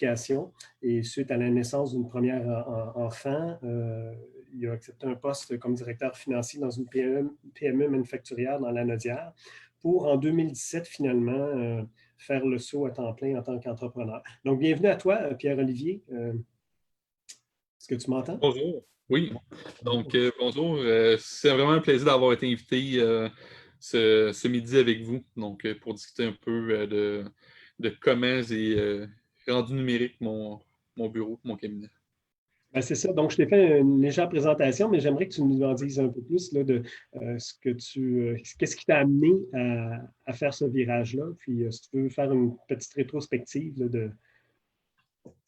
qualification et suite à la naissance d'une première enfant, il a accepté un poste comme directeur financier dans une PME manufacturière dans la Nodière pour, en 2017, finalement, faire le saut à temps plein en tant qu'entrepreneur. Donc, bienvenue à toi, Pierre-Olivier. Est-ce que tu m'entends? Bonjour. Oui. Donc, bonjour. C'est vraiment un plaisir d'avoir été invité ce midi avec vous. Donc, pour discuter un peu de comment j'ai rendu numérique mon bureau, mon cabinet. Ben, c'est ça. Donc, je t'ai fait une légère présentation, mais j'aimerais que tu nous en dises un peu plus là, de qu'est-ce qui t'a amené à faire ce virage-là. Puis, si tu veux faire une petite rétrospective là, de.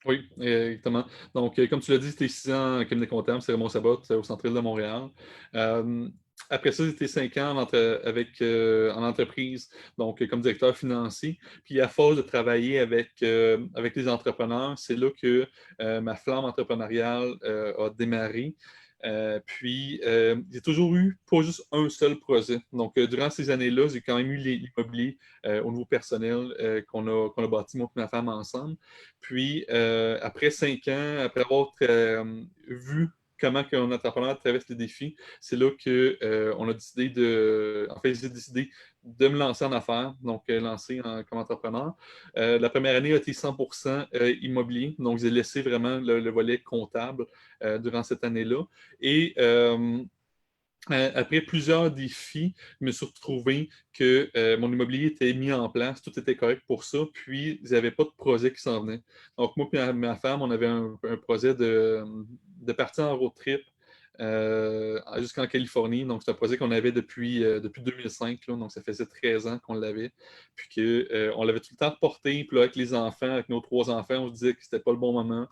Oui, exactement. Donc, comme tu l'as dit, c'était 6 ans en cabinet comptable, c'est Raymond Sabot, au centre-ville de Montréal. Euh, Après ça, j'étais 5 ans en entreprise, donc comme directeur financier. Puis à force de travailler avec les entrepreneurs, c'est là que ma flamme entrepreneuriale a démarré. J'ai toujours eu pas juste un seul projet. Donc, durant ces années-là, j'ai quand même eu l'immobilier au niveau personnel qu'on a bâti, moi et ma femme, ensemble. Puis, après 5 ans, après avoir vu comment un entrepreneur traverse les défis, c'est là qu'on a décidé en fait, j'ai décidé de me lancer en affaires, donc comme entrepreneur. La première année a été 100% immobilier, donc j'ai laissé vraiment le volet comptable durant cette année-là. Et après plusieurs défis, je me suis retrouvé que mon immobilier était mis en place, tout était correct pour ça, puis il n'y avait pas de projet qui s'en venait. Donc, moi et ma femme, on avait un projet de partir en road trip jusqu'en Californie. Donc, c'est un projet qu'on avait depuis 2005, là, donc ça faisait 13 ans qu'on l'avait, puis qu'on l'avait tout le temps reporté, puis là, avec les enfants, avec nos 3 enfants, on se disait que c'était pas le bon moment.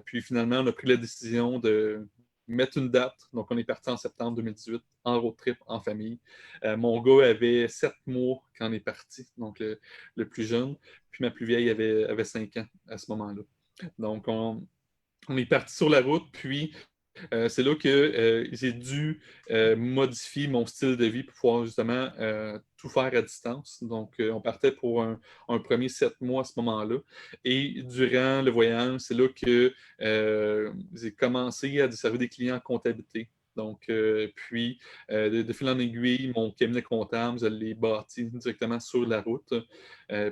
Puis finalement, on a pris la décision de mettre une date. Donc, on est parti en septembre 2018 en road trip, en famille. Mon gars avait 7 mois quand on est parti, donc le plus jeune. Puis ma plus vieille avait 5 ans à ce moment-là. Donc, on est parti sur la route, puis c'est là que j'ai dû modifier mon style de vie pour pouvoir justement tout faire à distance. Donc, on partait pour un premier 7 mois à ce moment-là. Et durant le voyage, c'est là que j'ai commencé à desservir des clients en comptabilité. Donc, de fil en aiguille, mon cabinet comptable, je l'ai bâti directement sur la route.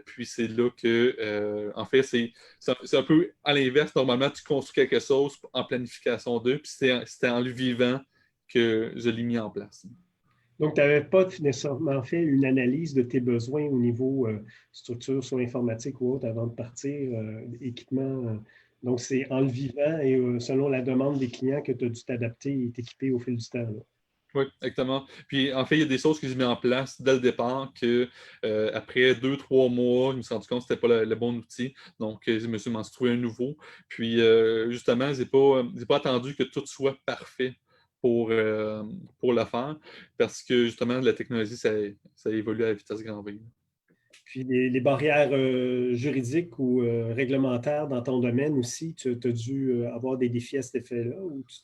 Puis c'est là que, en fait, c'est un peu à l'inverse. Normalement, tu construis quelque chose en planification 2, puis c'était en le vivant que je l'ai mis en place. Donc, tu n'avais pas nécessairement fait une analyse de tes besoins au niveau structure, soit informatique ou autre, avant de partir, équipement. Donc, c'est en le vivant et selon la demande des clients que tu as dû t'adapter et t'équiper au fil du temps, là. Oui, exactement. Puis en fait, il y a des choses que j'ai mis en place dès le départ que après 2, 3 mois, je me suis rendu compte que ce n'était pas le bon outil. Donc, je me suis trouvé un nouveau. Puis justement, j'ai pas attendu que tout soit parfait pour le faire parce que justement, la technologie, ça évolue à la vitesse grand V. Puis les barrières juridiques ou réglementaires dans ton domaine aussi, tu as dû avoir des défis à cet effet-là?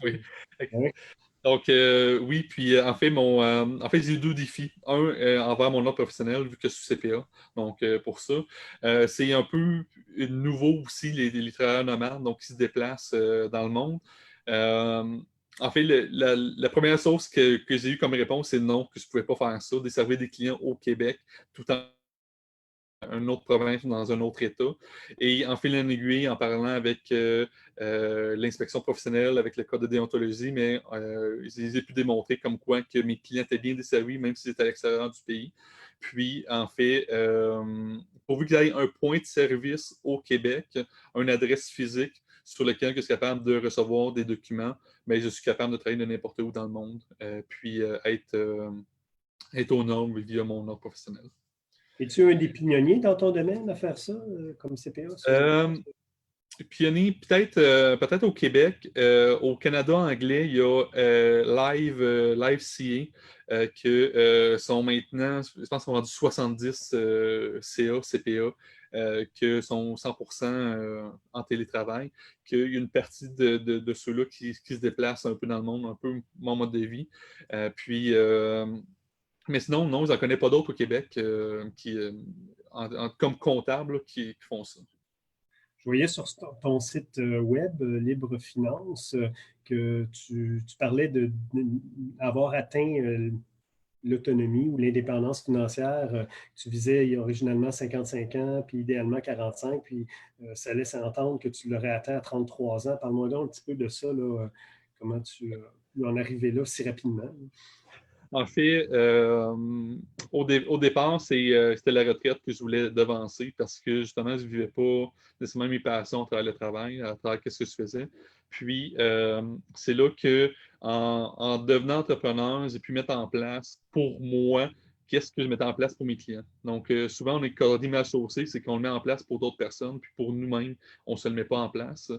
Oui. Ouais. Donc, oui, puis en fait, j'ai eu 2 défis. Un, envers mon ordre professionnel, vu que je suis CPA. Donc, pour ça, c'est un peu nouveau aussi, les travailleurs nomades, donc qui se déplacent dans le monde. Euh, En fait, la première chose que j'ai eue comme réponse, c'est non, que je ne pouvais pas faire ça, desservir des clients au Québec, tout en une autre province ou dans un autre État. Et en fil en aiguille, en parlant avec l'inspection professionnelle, avec le code de déontologie, mais j'ai pu démontrer comme quoi que mes clients étaient bien desservis, même s'ils étaient à l'extérieur du pays. Puis, en fait, pourvu qu'ils aient un point de service au Québec, une adresse physique sur laquelle je suis capable de recevoir des documents, mais je suis capable de travailler de n'importe où dans le monde, puis être aux normes via mon ordre professionnel. Es-tu un des pionniers dans ton domaine à faire ça, comme CPA? Euh, Pionnier, peut-être au Québec. Au Canada anglais, il y a Live CA que sont maintenant, je pense, sont rendus 70 CA, CPA, que sont 100% en télétravail, qu'il y a une partie de ceux-là qui se déplacent un peu dans le monde, un peu mon mode de vie. Mais sinon, non, je n'en connais pas d'autres au Québec comme comptables qui font ça. voyais sur ton site web, Libre Finance, que tu parlais d'avoir atteint l'autonomie ou l'indépendance financière. Tu visais originellement 55 ans, puis idéalement 45, puis ça laisse entendre que tu l'aurais atteint à 33 ans. Parle-moi donc un petit peu de ça, là, comment tu en arrivé là si rapidement. En fait, au départ, c'était la retraite que je voulais devancer parce que justement, je ne vivais pas nécessairement mes passions à travers le travail, à travers ce que je faisais. Puis, c'est là que, en devenant entrepreneur, j'ai pu mettre en place pour moi qu'est-ce que je mettais en place pour mes clients. Donc, souvent, on est cordé mal chaussé, c'est qu'on le met en place pour d'autres personnes, puis pour nous-mêmes, on ne se le met pas en place.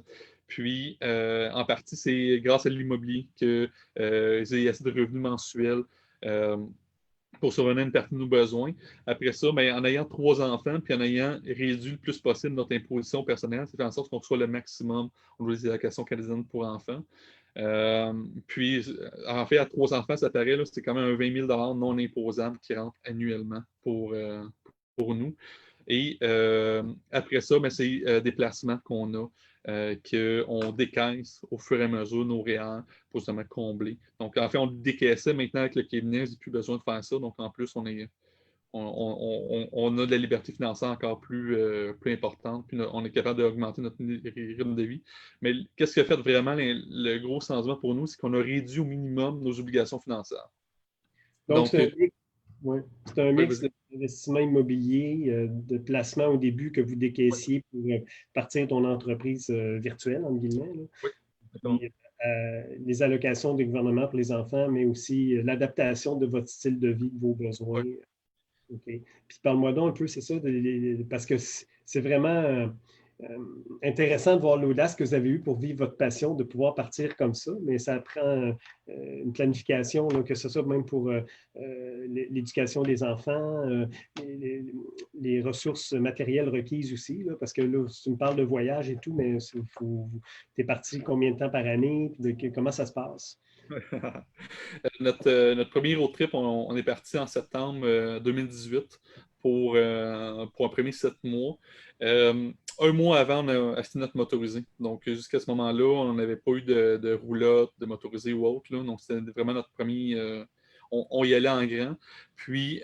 Puis, en partie, c'est grâce à l'immobilier que j'ai assez de revenus mensuels euh, pour survenir une partie de nos besoins. Après ça, en ayant 3 enfants, puis en ayant réduit le plus possible notre imposition personnelle, c'est fait en sorte qu'on reçoit le maximum au niveau des allocations canadiennes pour enfants. Puis, en fait, à 3 enfants, ça paraît, c'est quand même un 20 000 non imposable qui rentre annuellement pour nous. Et après ça, c'est des placements qu'on a, qu'on décaisse au fur et à mesure nos REER pour justement combler. Donc, en fait, on le décaissait maintenant avec le cabinet, je n'ai plus besoin de faire ça. Donc, en plus, on a de la liberté financière encore plus importante, puis on est capable d'augmenter notre rythme de vie. Mais qu'est-ce qui a fait vraiment le gros changement pour nous, c'est qu'on a réduit au minimum nos obligations financières. Donc, Donc, ouais, c'est un oui, mix vas-y. d'investissement immobilier, de placement au début que vous décaissiez pour partir ton entreprise virtuelle, entre guillemets, là. Oui, exactement. Puis, les allocations du gouvernement pour les enfants, mais aussi l'adaptation de votre style de vie, de vos besoins. Oui. OK. Puis parle-moi donc un peu, c'est ça, parce que c'est vraiment intéressant de voir l'audace que vous avez eue pour vivre votre passion, de pouvoir partir comme ça, mais ça prend une planification, là, que ce soit même pour l'éducation des enfants, les ressources matérielles requises aussi, là, parce que là, tu me parles de voyage et tout, mais tu es parti combien de temps par année? Comment ça se passe? Notre premier road trip, on est parti en septembre 2018 pour un premier 7 mois. Un mois avant, on a acheté notre motorisé. Donc, jusqu'à ce moment-là, on n'avait pas eu de roulotte, de motorisé ou autre, là. Donc, c'était vraiment notre premier. On y allait en grand. Puis,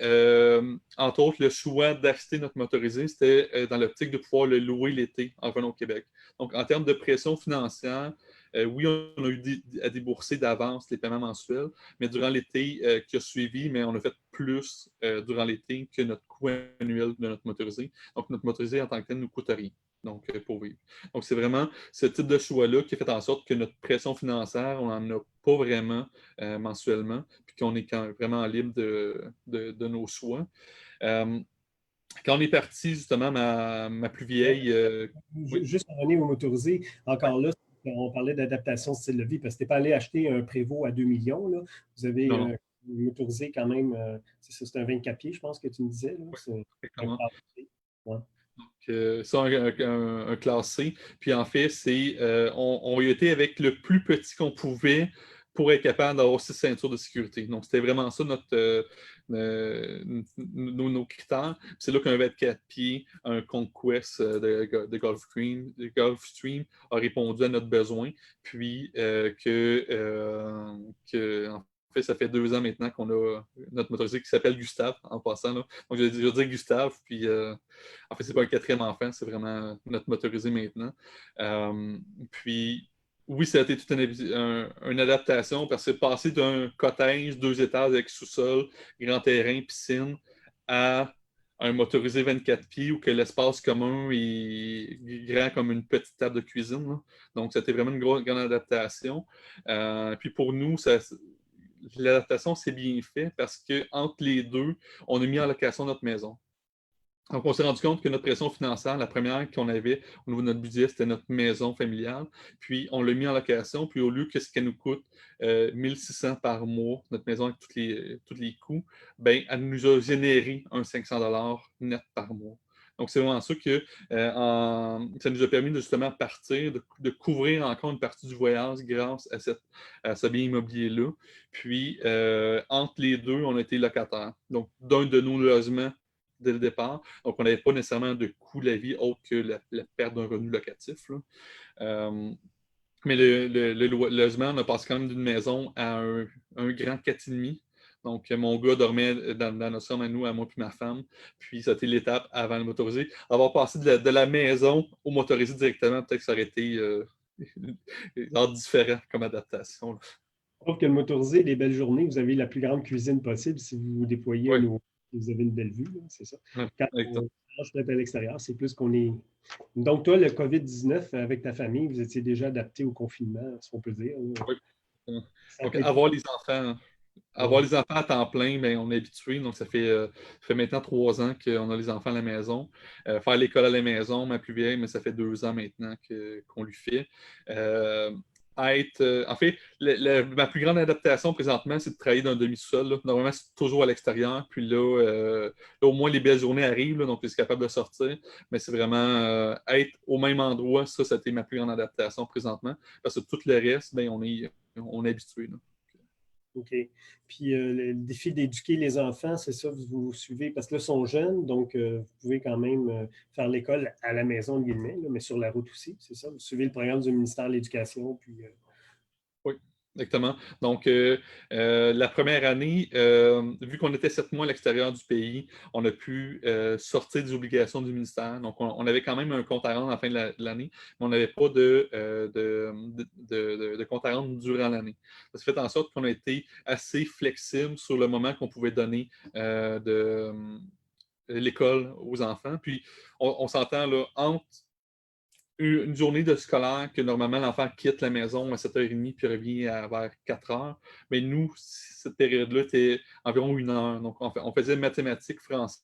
entre autres, le choix d'acheter notre motorisé, c'était dans l'optique de pouvoir le louer l'été en venant au Québec. Donc, en termes de pression financière, oui, on a eu à débourser d'avance les paiements mensuels, mais durant l'été qui a suivi, mais on a fait plus durant l'été que notre coût annuel de notre motorisé. Donc, notre motorisé en tant que tel ne nous coûte rien. Donc, pour vivre. Donc, c'est vraiment ce type de choix-là qui a fait en sorte que notre pression financière, on n'en a pas vraiment mensuellement, puis qu'on est vraiment libre de nos choix. Quand on est parti, justement, ma plus vieille. Oui, Juste pour revenir au motorisé, ouais, encore là, on parlait d'adaptation de style de vie, parce que tu n'es pas allé acheter un Prévost à 2 millions, là. Vous avez non, non, motorisé quand même, c'est ça, c'est un 24 pieds, je pense que tu me disais, là. ouais, C'est un exactement. classe. Ouais. Ça, un classé. Puis en fait, on y était avec le plus petit qu'on pouvait pour être capable d'avoir 6 ceintures de sécurité. Donc, c'était vraiment ça nos critères. C'est là qu'un 24 pieds, un Conquest de Gulfstream a répondu à notre besoin. Puis en fait, ça fait 2 ans maintenant qu'on a notre motorisé qui s'appelle Gustave, en passant, là. Donc, je vais dire Gustave, puis en fait, c'est pas un quatrième enfant, c'est vraiment notre motorisé maintenant. Puis, oui, ça a été toute une adaptation parce que passer d'un cottage, 2 étages avec sous-sol, grand terrain, piscine, à un motorisé 24 pieds où que l'espace commun est grand comme une petite table de cuisine, là. Donc, c'était vraiment une grande adaptation. Puis pour nous, l'adaptation s'est bien faite parce qu'entre les deux, on a mis en location notre maison. Donc, on s'est rendu compte que notre pression financière, la première qu'on avait au niveau de notre budget, c'était notre maison familiale. Puis, on l'a mis en location. Puis, au lieu que ce qu'elle nous coûte 1600 par mois, notre maison avec tous les coûts, ben, elle nous a généré un 500 net par mois. Donc, c'est vraiment ça que ça nous a permis de justement partir, de couvrir encore une partie du voyage grâce à ce bien immobilier-là. Puis, entre les deux, on a été locataires. Donc, d'un de nos logements dès le départ. Donc, on n'avait pas nécessairement de coût de la vie autre que la perte d'un revenu locatif. Mais le logement, on a passé quand même d'une maison à un grand 4,5. Donc, mon gars dormait dans notre chambre à nous, à moi et ma femme. Puis, c'était l'étape avant le motorisé. Avoir passé de la maison au motorisé directement, peut-être que ça aurait été différent comme adaptation. Je trouve que le motorisé, les belles journées, vous avez la plus grande cuisine possible si vous vous déployez Oui, vous avez une belle vue, c'est ça. ouais, Quand on marche peut-être à l'extérieur, c'est plus qu'on est. Donc, toi, le COVID-19, avec ta famille, vous étiez déjà adapté au confinement, si on peut dire. oui. Ça Donc, peut être. avoir les enfants à temps plein, bien, on est habitué. Donc, ça fait maintenant 3 ans qu'on a les enfants à la maison. Faire l'école à la maison, ma plus vieille, mais ça fait 2 ans maintenant qu'on lui fait. En fait, ma plus grande adaptation présentement, c'est de travailler dans un demi-sol. Là. Normalement, c'est toujours à l'extérieur. Puis là, au moins, les belles journées arrivent, là, donc je suis capable de sortir. Mais c'est vraiment être au même endroit. Ça a été ma plus grande adaptation présentement. Parce que tout le reste, ben, on est habitué. Là. OK. Puis le défi d'éduquer les enfants, c'est ça, vous suivez, parce que là, ils sont jeunes, donc vous pouvez quand même faire l'école à la maison, de guillemets, là, mais sur la route aussi, c'est ça? Vous suivez le programme du ministère de l'Éducation, puis. Oui, exactement. Donc, la première année, vu qu'on était 7 mois à l'extérieur du pays, on a pu sortir des obligations du ministère. Donc, on avait quand même un compte à rendre à la fin de l'année, mais on n'avait pas de compte à rendre durant l'année. Ça fait en sorte qu'on a été assez flexible sur le moment qu'on pouvait donner de l'école aux enfants. Puis, on s'entend là, entre une journée de scolaire que normalement l'enfant quitte la maison à 7h30 puis revient vers 4h. Mais nous, cette période-là était environ 1 heure. Donc, on faisait mathématiques, français,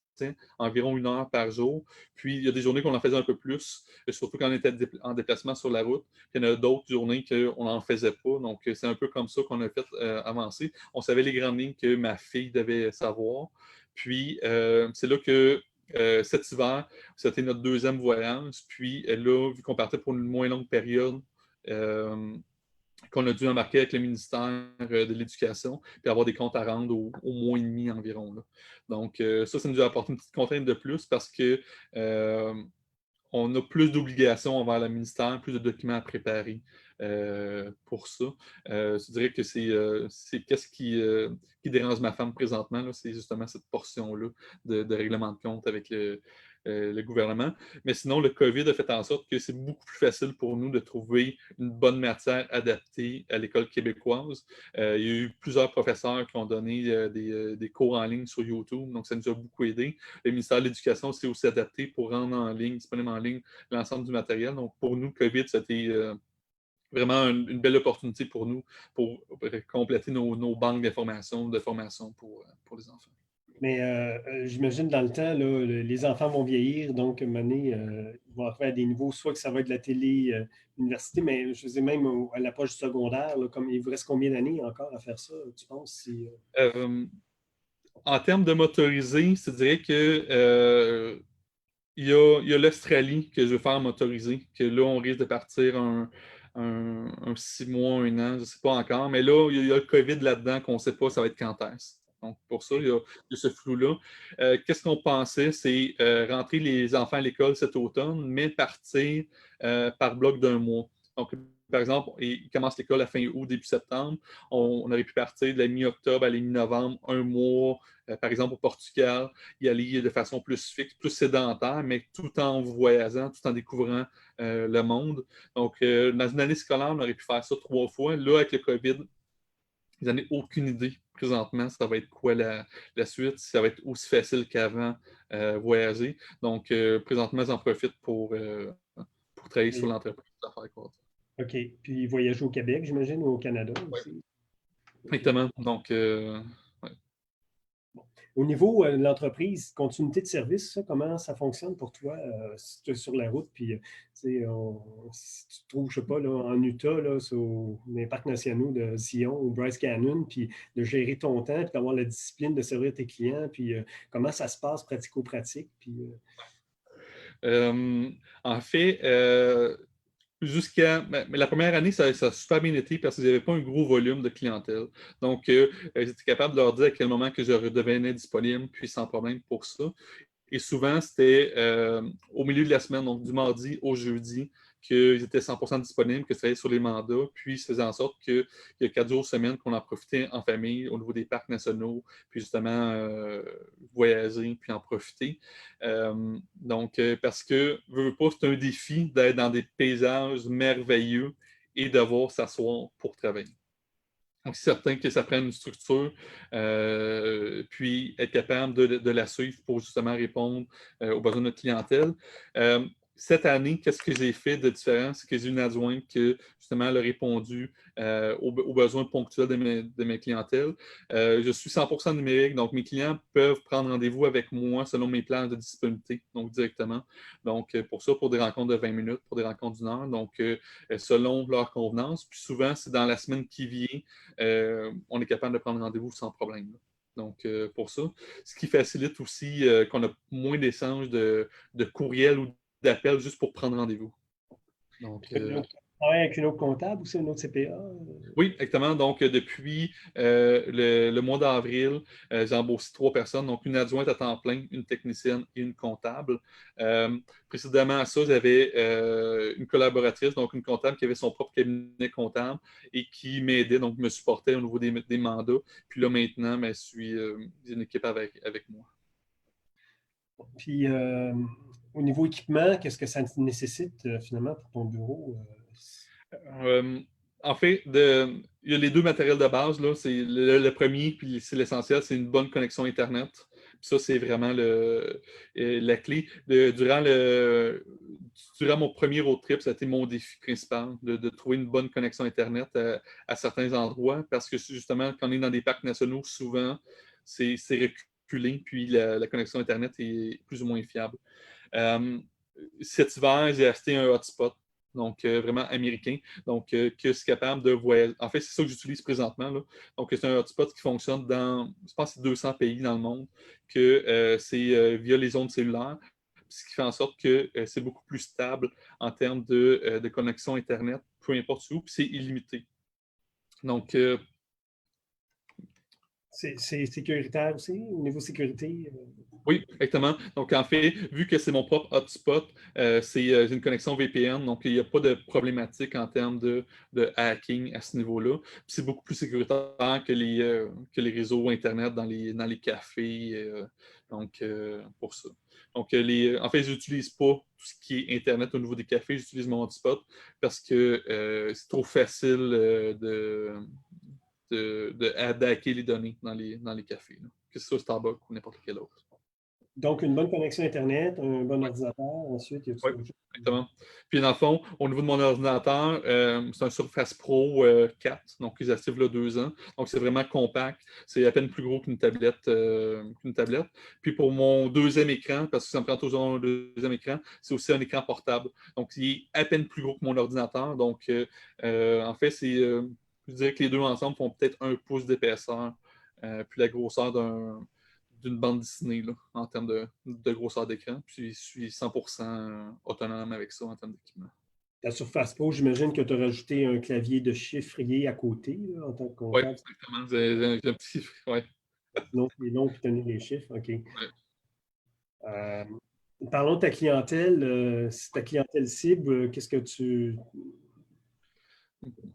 environ 1 heure par jour. Puis, il y a des journées qu'on en faisait un peu plus, surtout quand on était en déplacement sur la route. Puis, il y en a d'autres journées qu'on n'en faisait pas. Donc, c'est un peu comme ça qu'on a fait avancer. On savait les grandes lignes que ma fille devait savoir. Puis, c'est là que cet hiver, c'était notre deuxième voyage. Puis là, vu qu'on partait pour une moins longue période, qu'on a dû embarquer avec le ministère de l'Éducation, puis avoir des comptes à rendre au mois et demi environ. Là. Donc, ça nous a apporté une petite contrainte de plus parce que on a plus d'obligations envers le ministère, plus de documents à préparer pour ça. Je dirais que c'est qu'est-ce qui dérange ma femme présentement, là, c'est justement cette portion-là de règlement de compte avec le gouvernement. Mais sinon, le COVID a fait en sorte que c'est beaucoup plus facile pour nous de trouver une bonne matière adaptée à l'école québécoise. Il y a eu plusieurs professeurs qui ont donné des cours en ligne sur YouTube, donc ça nous a beaucoup aidé. Le ministère de l'Éducation s'est aussi adapté pour rendre disponible en ligne l'ensemble du matériel. Donc, pour nous, le COVID, c'était vraiment une belle opportunité pour nous pour compléter nos banques d'informations, de formation pour les enfants. Mais j'imagine dans le temps, là, les enfants vont vieillir, donc à un moment donné, ils vont arriver à des niveaux, soit que ça va être la télé, université, mais je sais même à l'approche du secondaire, là, comme il vous reste combien d'années encore à faire ça, tu penses? En termes de motorisé, je dirais que il y a l'Australie que je veux faire motoriser, que là, on risque de partir un 6 mois, 1 an, je ne sais pas encore. Mais là, il y a le COVID là-dedans qu'on ne sait pas ça va être quand est-ce. Donc, pour ça, il y a ce flou-là. Qu'est-ce qu'on pensait? C'est rentrer les enfants à l'école cet automne, mais partir par bloc d'1 mois. Donc, par exemple, ils commencent l'école à fin août, début septembre. On aurait pu partir de la mi-octobre à la mi-novembre, 1 mois, par exemple, au Portugal, y aller de façon plus fixe, plus sédentaire, mais tout en voyageant, tout en découvrant le monde. Donc, dans une année scolaire, on aurait pu faire ça 3 fois. Là, avec le COVID, vous n'en avez aucune idée présentement, ça va être quoi la suite, si ça va être aussi facile qu'avant voyager. Donc, présentement, j'en profite pour travailler sur Et- l'entreprise d'affaires. OK. Puis voyager au Québec, j'imagine, ou au Canada Oui, aussi. exactement. Donc, ouais. Au niveau de l'entreprise, continuité de service, ça, comment ça fonctionne pour toi si tu es sur la route? Puis, si tu te trouves, je ne sais pas, là, en Utah, là, sur les parcs nationaux de Zion ou Bryce Canyon, puis de gérer ton temps, puis d'avoir la discipline de servir tes clients, puis comment ça se passe pratico-pratique? Puis, En fait, mais la première année, ça a super bien été parce qu'ils n'avaient pas un gros volume de clientèle. Donc, j'étais capable de leur dire à quel moment que je redevenais disponible, puis sans problème pour ça. Et souvent, c'était au milieu de la semaine, donc du mardi au jeudi, qu'ils étaient 100% disponibles, que ça allait sur les mandats, puis ça faisait en sorte qu'il y a 4 jours semaine qu'on en profitait en famille au niveau des parcs nationaux, puis justement voyager, puis en profiter. Parce que, veux pas, c'est un défi d'être dans des paysages merveilleux et devoir s'asseoir pour travailler. Donc, c'est certain que ça prend une structure, puis être capable de la suivre pour justement répondre aux besoins de notre clientèle. Cette année, qu'est-ce que j'ai fait de différent? C'est que j'ai une adjointe qui, justement, elle a répondu aux besoins ponctuels de mes clientèles. Je suis 100% numérique, donc mes clients peuvent prendre rendez-vous avec moi selon mes plans de disponibilité, donc directement. Donc, pour ça, pour des rencontres de 20 minutes, pour des rencontres d'1 heure, donc selon leur convenance. Puis souvent, c'est dans la semaine qui vient, on est capable de prendre rendez-vous sans problème. Donc, pour ça. Ce qui facilite aussi qu'on a moins d'échanges de courriels ou d'appels juste pour prendre rendez-vous. Donc, tu travailles avec une autre comptable ou c'est une autre CPA? Oui, exactement. Donc, depuis le mois d'avril, j'ai embauché 3 personnes, donc une adjointe à temps plein, une technicienne et une comptable. Précédemment à ça, j'avais une collaboratrice, donc une comptable qui avait son propre cabinet comptable et qui m'aidait, donc me supportait au niveau des mandats. Puis là, maintenant, je suis une équipe avec moi. Puis, au niveau équipement, qu'est-ce que ça nécessite finalement pour ton bureau? En fait, il y a les 2 matériels de base. Là, c'est le premier, puis c'est l'essentiel, c'est une bonne connexion Internet. Puis ça, c'est vraiment la clé. Durant mon premier road trip, ça a été mon défi principal, de trouver une bonne connexion Internet à certains endroits, parce que justement, quand on est dans des parcs nationaux, souvent, c'est reculé, puis la connexion Internet est plus ou moins fiable. Cet hiver, j'ai acheté un hotspot, donc vraiment américain, donc que c'est capable de voyager. En fait, c'est ça que j'utilise présentement, là. Donc, c'est un hotspot qui fonctionne dans, je pense, 200 pays dans le monde, que c'est via les ondes cellulaires, ce qui fait en sorte que c'est beaucoup plus stable en termes de connexion Internet, peu importe où, puis c'est illimité. Donc, c'est sécuritaire aussi, au niveau sécurité? Oui, exactement. Donc, en fait, vu que c'est mon propre hotspot, j'ai une connexion VPN, donc il n'y a pas de problématique en termes de hacking à ce niveau-là. Puis c'est beaucoup plus sécuritaire que les réseaux Internet dans les cafés. Pour ça. Donc, en fait, je n'utilise pas tout ce qui est Internet au niveau des cafés, j'utilise mon hotspot parce que c'est trop facile d'hacker les données dans les cafés, là. Que ce soit Starbucks ou n'importe quel autre. Donc, une bonne connexion Internet, un bon ordinateur. Ensuite, il y a Oui, autre chose? exactement. Puis, dans le fond, au niveau de mon ordinateur, c'est un Surface Pro 4, donc ils activent là 2 ans. Donc, c'est vraiment compact. C'est à peine plus gros qu'une tablette. Puis, pour mon deuxième écran, parce que ça me prend toujours un deuxième écran, c'est aussi un écran portable. Donc, il est à peine plus gros que mon ordinateur. Donc, en fait, je dirais que les deux ensemble font peut-être 1 pouce d'épaisseur, puis la grosseur d'une bande dessinée là, en termes de grosseur d'écran. Puis je suis 100% autonome avec ça en termes d'équipement. La Surface Pro, j'imagine que tu as rajouté un clavier de chiffrier à côté là, en tant que Oui, comptable. exactement. J'ai un petit. Ouais. Sinon, c'est long pour tenir les chiffres. OK. Ouais. Euh, Parlons de ta clientèle. Si ta clientèle cible, qu'est-ce que tu.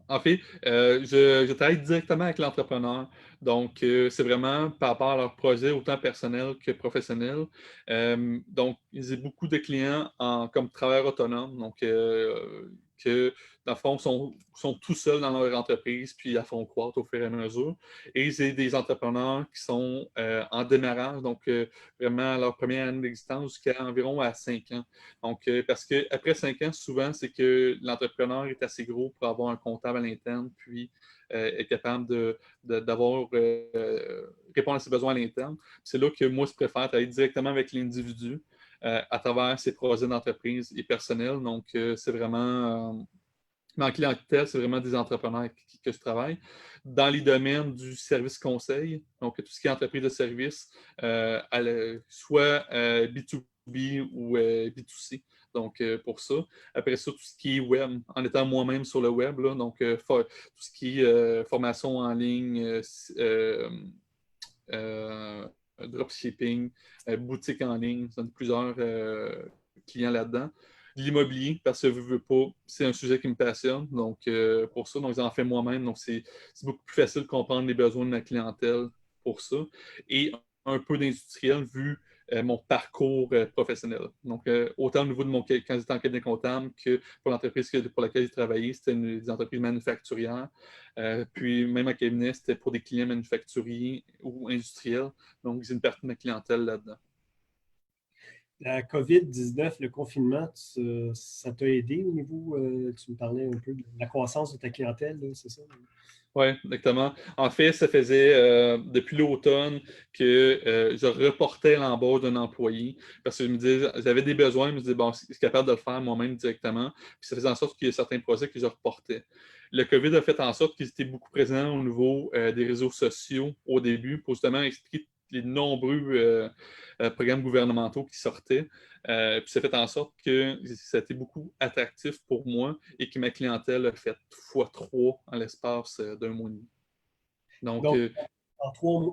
En fait, je travaille directement avec l'entrepreneur. Donc, c'est vraiment par rapport à leur projet, autant personnel que professionnel. Donc, j'ai beaucoup de clients comme travailleurs autonomes, donc que, dans le fond, sont tout seuls dans leur entreprise, puis la font croître au fur et à mesure. Et j'ai des entrepreneurs qui sont en démarrage, donc vraiment à leur première année d'existence jusqu'à environ à 5 ans. Donc, parce qu'après 5 ans, souvent, c'est que l'entrepreneur est assez gros pour avoir un comptable à l'interne, puis être capable d'avoir répondre à ses besoins à l'interne. C'est là que moi, je préfère travailler directement avec l'individu à travers ses projets d'entreprise et personnels. Donc, c'est vraiment. Ma clientèle, c'est vraiment des entrepreneurs que je travaille. Dans les domaines du service conseil, donc tout ce qui est entreprise de service, soit B2B ou B2C. Donc, pour ça. Après ça, tout ce qui est web, en étant moi-même sur le web, là, donc tout ce qui est formation en ligne, dropshipping, boutique en ligne, j'en ai plusieurs clients là-dedans. L'immobilier, parce que je veux pas, c'est un sujet qui me passionne. Donc, pour ça, donc j'en fais moi-même. Donc, c'est beaucoup plus facile de comprendre les besoins de ma clientèle pour ça. Et un peu d'industriel vu mon parcours professionnel. Donc, autant au niveau de quand j'étais en cabinet comptable que pour l'entreprise pour laquelle j'ai travaillé, c'était des entreprises manufacturières. Puis, même en cabinet, c'était pour des clients manufacturiers ou industriels. Donc, j'ai une partie de ma clientèle là-dedans. La COVID-19, le confinement, ça t'a aidé au niveau, tu me parlais un peu de la croissance de ta clientèle, c'est ça? Oui, exactement. En fait, ça faisait depuis l'automne que je reportais l'embauche d'un employé parce que je me disais, j'avais des besoins, je me disais, bon, je suis capable de le faire moi-même directement. Puis ça faisait en sorte qu'il y a certains projets que je reportais. Le COVID a fait en sorte qu'ils étaient beaucoup présents au niveau des réseaux sociaux au début pour justement expliquer les nombreux programmes gouvernementaux qui sortaient. Puis ça fait en sorte que ça a été beaucoup attractif pour moi et que ma clientèle a fait x3 en l'espace d'un mois et demi. Donc, Donc,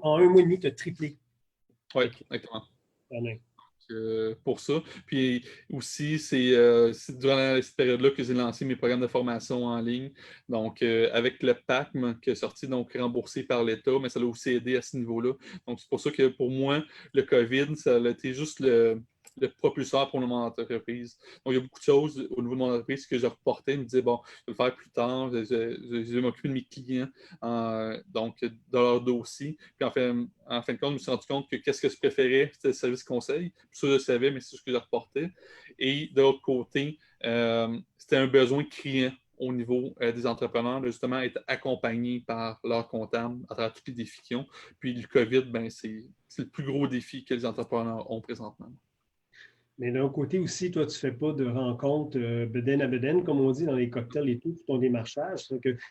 en un mois et demi, tu as triplé. oui, exactement. Pour ça. Puis aussi, c'est durant cette période-là que j'ai lancé mes programmes de formation en ligne. Donc, avec le PACM qui est sorti, donc remboursé par l'État, mais ça l'a aussi aidé à ce niveau-là. Donc, c'est pour ça que pour moi, le COVID, ça a été juste le propulseur pour mon entreprise. Donc, il y a beaucoup de choses au niveau de mon entreprise que je reportais. Je me disais, bon, je vais le faire plus tard. Je vais m'occuper de mes clients, donc de leur dossier. Puis en fin de compte, je me suis rendu compte que qu'est-ce que je préférais, c'était le service conseil. Puis ça, je savais, mais c'est ce que je reportais. Et de l'autre côté, c'était un besoin criant au niveau des entrepreneurs de justement être accompagnés par leurs comptables à travers tous les défis qu'ils ont. Puis le COVID, ben, c'est le plus gros défi que les entrepreneurs ont présentement. Mais d'un côté aussi, toi, tu ne fais pas de rencontres beden à beden, comme on dit dans les cocktails et tout, pour ton démarchage.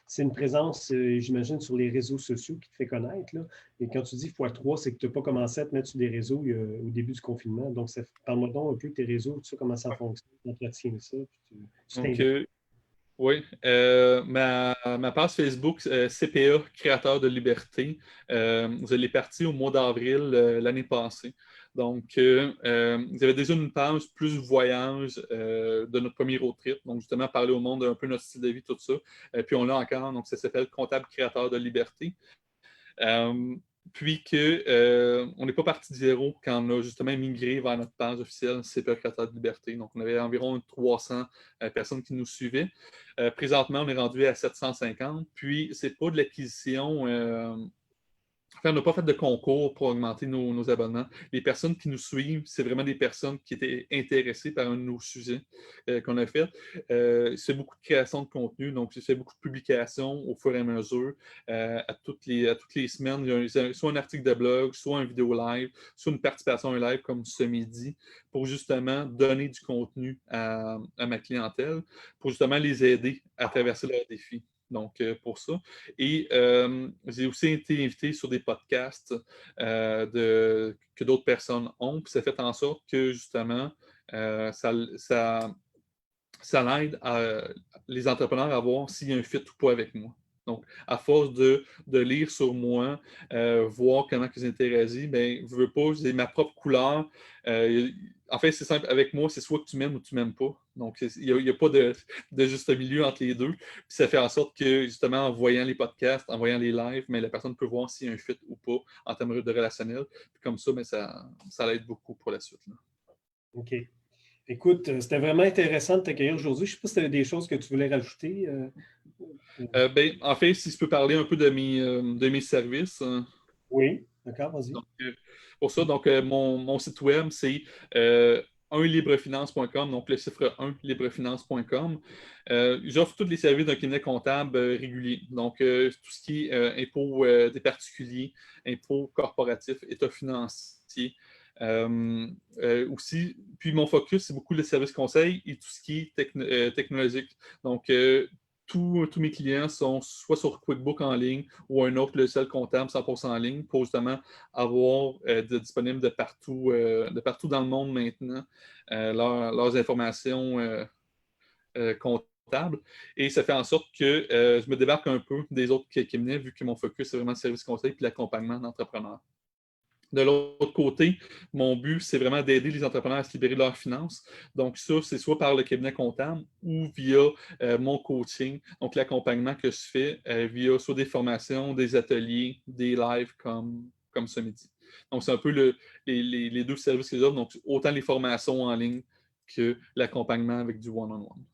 C'est une présence, j'imagine, sur les réseaux sociaux qui te fait connaître. Là. Et quand tu dis x3, c'est que tu n'as pas commencé à te mettre sur des réseaux au début du confinement. Donc, parle-moi donc un peu de tes réseaux, tout ça, comment ça fonctionne, tu entretiens ça, puis tu Donc, t'investis. oui, ma page Facebook, CPA, Créateur de Liberté, je l'ai partie au mois d'avril l'année passée. Donc, j'avais déjà une page plus voyage de notre premier road trip. Donc, justement, parler au monde un peu notre style de vie, tout ça. Puis, on l'a encore. Donc, ça s'appelle Comptable Créateur de Liberté. Puis que on n'est pas parti de zéro quand on a justement migré vers notre page officielle CPA Créateur de Liberté. Donc, on avait environ 300 personnes qui nous suivaient. Présentement, on est rendu à 750. Puis, c'est pas de l'acquisition. On n'a pas fait de concours pour augmenter nos abonnements. Les personnes qui nous suivent, c'est vraiment des personnes qui étaient intéressées par un de nos sujets qu'on a fait. C'est beaucoup de création de contenu, donc j'ai fait beaucoup de publications au fur et à mesure. À toutes les semaines, il y a soit un article de blog, soit une vidéo live, soit une participation à un live comme ce midi, pour justement donner du contenu à ma clientèle, pour justement les aider à traverser leurs défis. Donc, pour ça. Et j'ai aussi été invité sur des podcasts que d'autres personnes ont. Puis ça fait en sorte que, justement, ça l'aide les entrepreneurs à voir s'il y a un fit ou pas avec moi. Donc, à force de lire sur moi, voir comment ils interagissent, bien, je veux pas, j'ai ma propre couleur. En fait, c'est simple, avec moi, c'est soit que tu m'aimes ou tu m'aimes pas. Donc, il n'y a pas de juste milieu entre les deux. Puis ça fait en sorte que, justement, en voyant les podcasts, en voyant les lives, mais la personne peut voir s'il y a un fit ou pas en termes de relationnel. Puis comme ça, mais ça l'aide beaucoup pour la suite. Là. OK. Écoute, c'était vraiment intéressant de t'accueillir aujourd'hui. Je ne sais pas si tu avais des choses que tu voulais rajouter. Ben, en fait, si je peux parler un peu de mes services. Oui, d'accord, vas-y. Donc, pour ça, donc, mon site web, c'est 1librefinance.com, donc le chiffre 1, librefinance.com. J'offre tous les services d'un cabinet comptable régulier. Donc, tout ce qui est impôts des particuliers, impôts corporatifs, état financier. Aussi, puis mon focus, c'est beaucoup le service conseil et tout ce qui est technologique. Donc, tous mes clients sont soit sur QuickBook en ligne ou un autre logiciel comptable 100% en ligne pour justement avoir disponible de partout dans le monde maintenant leurs informations comptables. Et ça fait en sorte que je me débarque un peu des autres cabinets vu que mon focus, c'est vraiment le service conseil et l'accompagnement d'entrepreneurs. De l'autre côté, mon but, c'est vraiment d'aider les entrepreneurs à se libérer de leurs finances. Donc, ça, c'est soit par le cabinet comptable ou via mon coaching, donc l'accompagnement que je fais via soit des formations, des ateliers, des lives comme ce midi. Donc, c'est un peu les deux services qu'ils offrent, donc autant les formations en ligne que l'accompagnement avec du one-on-one.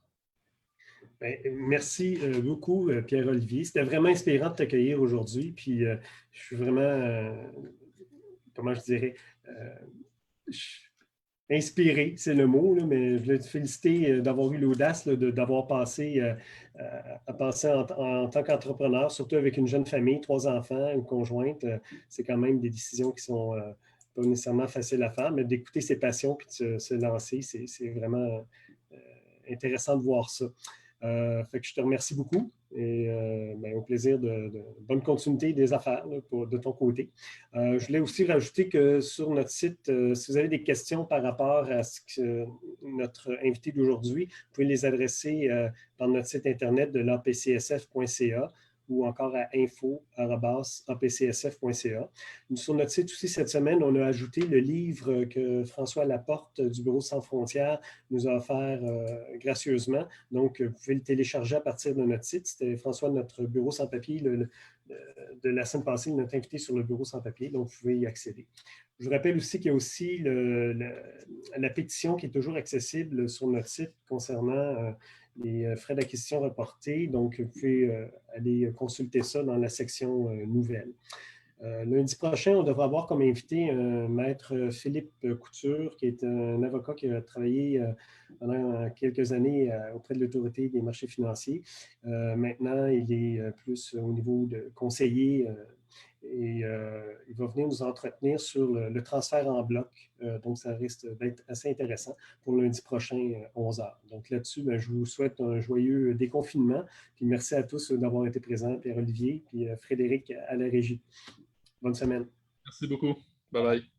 Ben, merci beaucoup, Pierre-Olivier. C'était vraiment inspirant de t'accueillir aujourd'hui. Puis, je suis vraiment, comment je dirais, inspiré, c'est le mot, là, mais je voulais te féliciter d'avoir eu l'audace d'avoir passé à penser en tant qu'entrepreneur, surtout avec une jeune famille, 3 enfants, une conjointe. C'est quand même des décisions qui sont pas nécessairement faciles à faire, mais d'écouter ses passions puis de se lancer, c'est vraiment intéressant de voir ça. Fait que je te remercie beaucoup et au plaisir de bonne continuité des affaires là, de ton côté. Je voulais aussi rajouter que sur notre site, si vous avez des questions par rapport à ce que notre invité d'aujourd'hui, vous pouvez les adresser par notre site internet de l'apcsf.ca ou encore à info@apcsf.ca. Sur notre site aussi, cette semaine, on a ajouté le livre que François Laporte du Bureau Sans Frontières nous a offert gracieusement. Donc, vous pouvez le télécharger à partir de notre site. C'était François, notre Bureau Sans Papier, de la semaine passée, notre invité sur le Bureau Sans Papier. Donc, vous pouvez y accéder. Je vous rappelle aussi qu'il y a aussi la pétition qui est toujours accessible sur notre site concernant les frais d'acquisition reportés. Donc, vous pouvez aller consulter ça dans la section nouvelles. Lundi prochain, on devra avoir comme invité maître Philippe Couture, qui est un avocat qui a travaillé pendant quelques années auprès de l'Autorité des marchés financiers. Maintenant, il est plus au niveau de conseiller et il va venir nous entretenir sur le transfert en bloc. Donc, ça risque d'être assez intéressant pour lundi prochain, 11h. Donc, là-dessus, je vous souhaite un joyeux déconfinement. Puis merci à tous d'avoir été présents, Pierre-Olivier, puis Frédéric à la régie. Bonne semaine. Merci beaucoup. Bye bye.